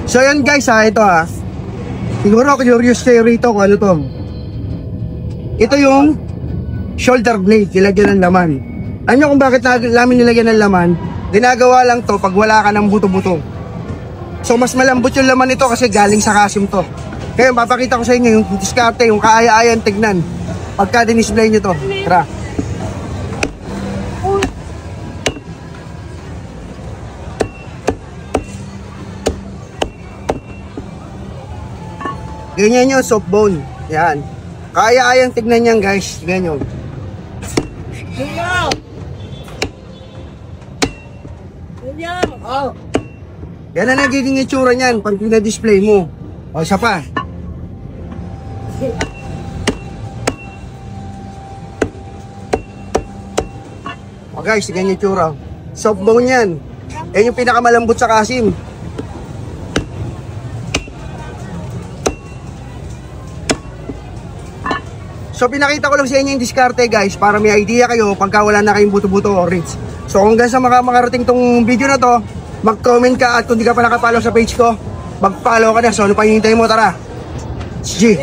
So yan guys ha, ito ha. Siguro curious kayo rito kung ano to. Ito yung shoulder blade, nilagyan ng laman. Ano kung bakit namin nilagyan ng laman? Ginagawa lang to pag wala ka ng buto-buto. So mas malambot yung laman nito kasi galing sa kasim to. Kaya papakita ko sa inyo yung diskarte, yung kaaya-ayan tignan pagka dinisplay nyo to. Tara. Ganyan yung soft bone. Yan. Kaya-ayang tignan yan guys. Ganyan. Oh. Yan ang nagiging itsura niyan pag pina-display mo. O, isa pa. O guys, ganyan yung itsura. Soft bone yan. Yan yung pinakamalambot sa kasim. So pinakita ko lang sa inyo yung diskarte guys para may idea kayo pagka wala na kayong buto-buto o reach. So kung hanggang sa makarating tong video na to, mag-comment ka at kung di ka pa nakapollow sa page ko, mag-follow ka na. So ano pa hinihintay mo? Tara! G!